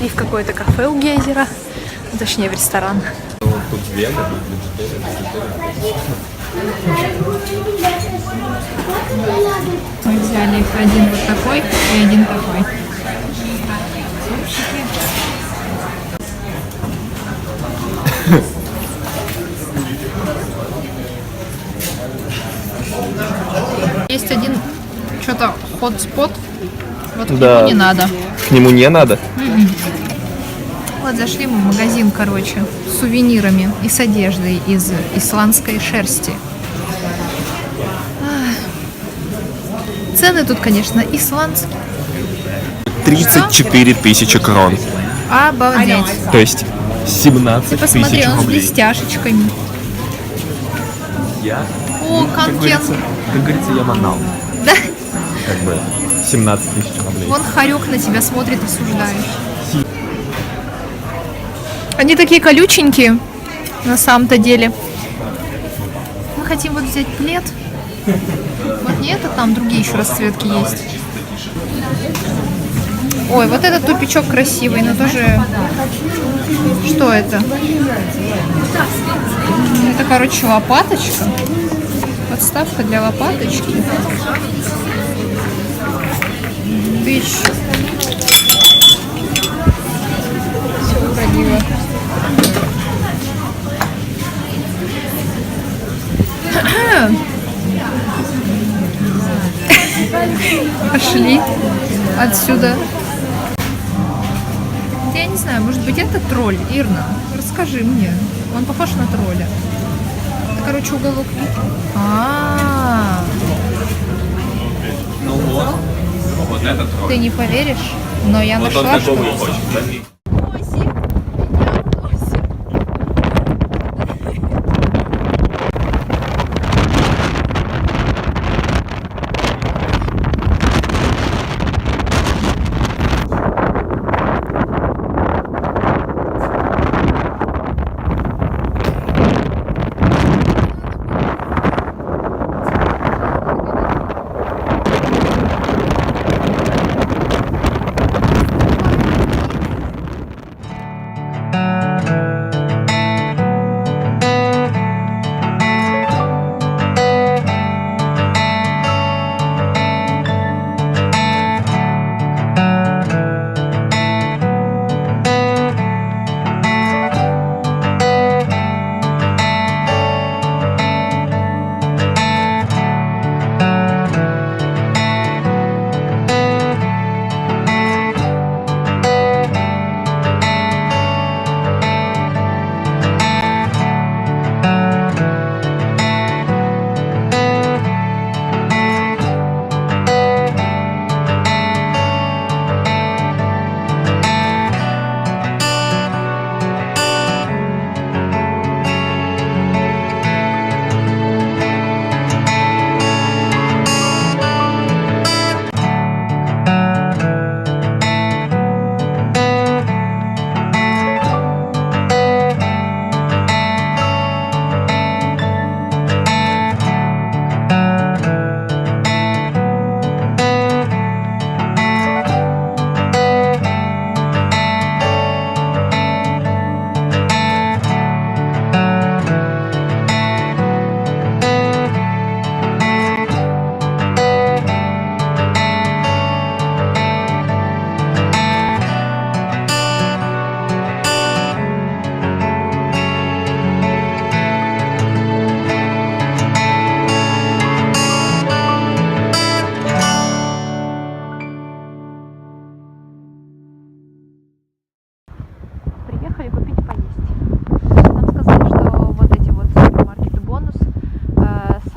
Зашли в какое-то кафе у гейзера, точнее в ресторан. Мы взяли один вот такой и один такой. Есть один что-то hotspot. Вот к нему не надо. К нему не надо? Вот зашли мы в магазин, короче, с сувенирами и с одеждой из исландской шерсти. Цены тут, конечно, исландские. 34 тысячи крон. Обалдеть. То есть 17 Ты посмотри, тысяч он с рублей. блестяшечками. О, канкен. Как говорится, я манал. Да? Как бы 17 тысяч рублей. Вон хорек на тебя смотрит осуждающий. Они такие колюченькие, на самом-то деле. Мы хотим вот взять плед. Вот не это, там другие еще расцветки есть. Ой, вот этот тупичок красивый, но тоже... Что это? Это, короче, лопаточка. Подставка для лопаточки. 1000. Все уходило. Пошли отсюда. Я не знаю, может быть, это тролль, Ирна? Расскажи мне. Он похож на тролля. Это, короче, уголок. Ну вот это тролль. Ты не поверишь, но я Вот он нашла такого и что-то. хочет.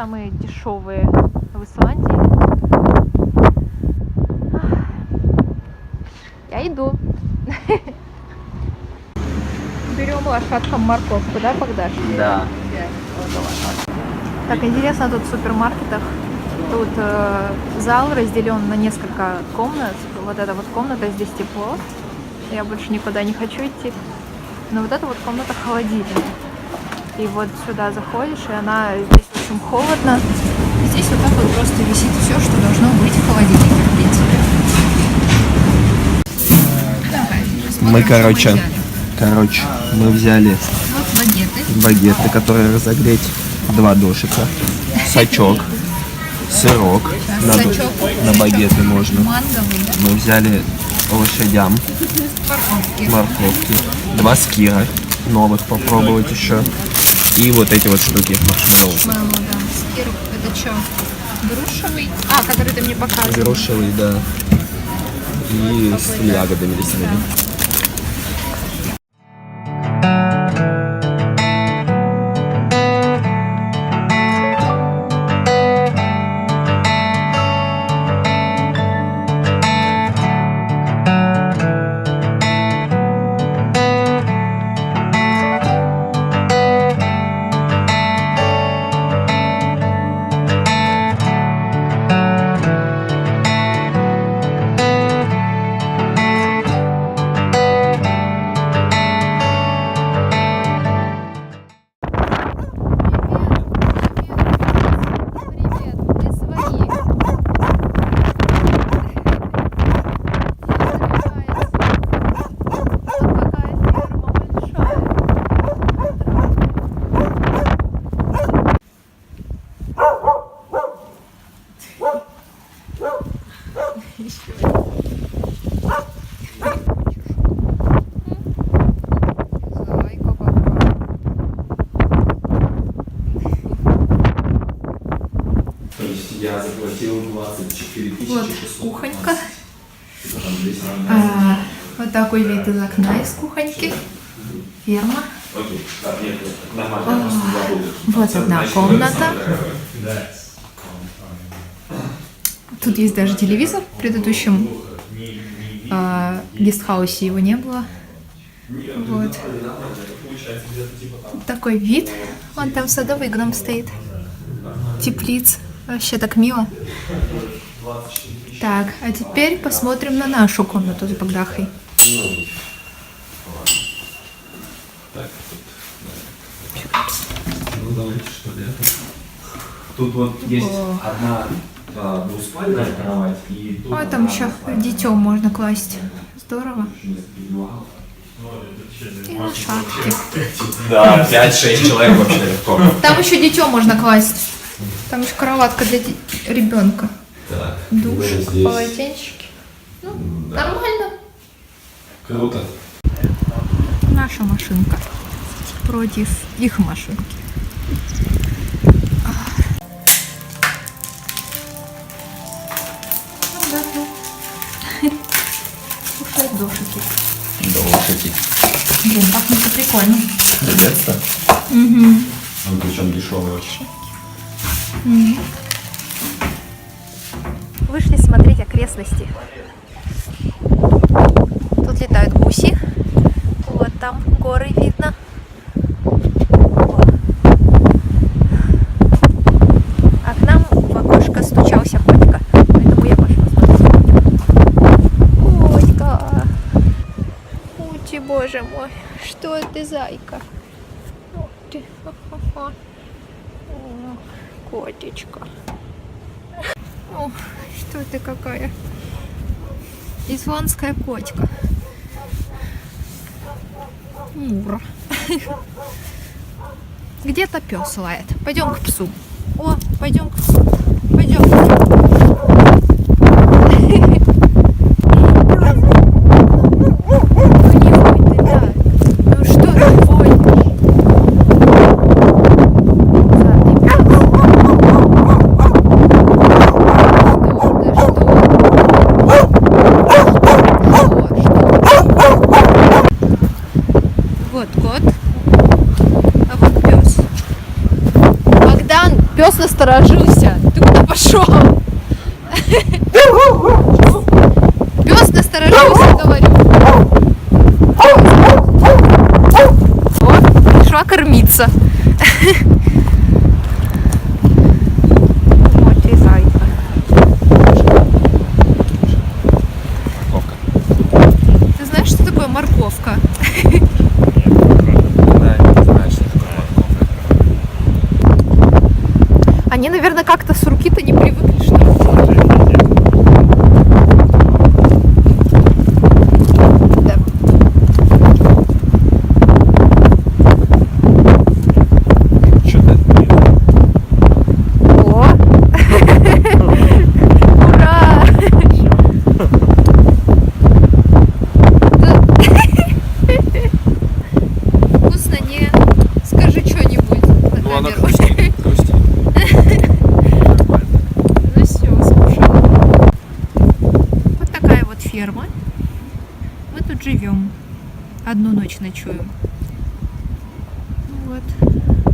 самые дешевые в Исландии. Я иду. Берем лошадкам морковку, да, Богдаш? Да. Так, интересно, тут в супермаркетах тут зал разделен на несколько комнат. Вот эта вот комната, здесь тепло. Я больше никуда не хочу идти. Но вот эта вот комната холодильная. И вот сюда заходишь, и она здесь в общем холодно. И здесь вот так вот просто висит все, что должно быть в холодильнике, в принципе. Давай, Мы, короче, мы взяли Вот багеты. багеты, которые разогреть, 2 дошика, сачок, сырок, Сачок. на багеты можно. Манговый, да? Мы взяли лошадям Морковки. морковки, 2 скира новых попробовать еще. И вот эти вот штуки маршмеллоу. Мало, да. Скир, это что? Грушевый? А, который ты мне показывал. Грушевый, да. И с ягодами лесными. Привет, ты свои. Какая ферма большая. Зайка какая. То есть я заплатил 24 Вот кухонька. Вот такой вид из окна из кухоньки. Ферма. Окей, да, нет, нормально, я просто забыл. Вот одна комната. Тут есть даже телевизор. В предыдущем гестхаусе его не было. Вот. Такой вид. Вон там садовый гном стоит. Теплиц. Вообще так мило. Так, а теперь посмотрим на нашу комнату с Багдахой. Ну давайте что ли. Тут вот есть одна двуспальная кровать и тут А там еще детем можно класть. Здорово. И лошадки. Да, 5-6 человек вообще легко. Там еще детем можно класть. Там еще кроватка для ребенка. Так, Душ, здесь. полотенчики. Ну, нормально. Круто. Наша машинка против их машинки. Кушают дошики. Дошики. Блин, пахнет прикольно. Детство. Он причем дешевый очень. Вышли смотреть окрестности. Тут летают гуси. Вот там горы видно. А к нам в окошко стучался котика. Поэтому я пошла смотреть. Котика. Ути, боже мой. Что ты, зайка? Ух ты. О, котечка. О, что ты какая? Исландская котика. Мура. Где-то пес лает. Пойдем к псу. О, пойдем к псу. Пойдем. Ну что ты воешь? Вот кот, а вот пес. Богдан, пес насторожился. Ты куда пошел? Пес насторожился, говорю. Вот, пришла кормиться. Вот и зайка. Морковка. Ты знаешь, что такое морковка? Да, не знаю, что такое морковка. Они, наверное, как-то с руки-то не привыкли, что ли? Да. Мы тут живем. Одну ночь ночуем. Ну вот.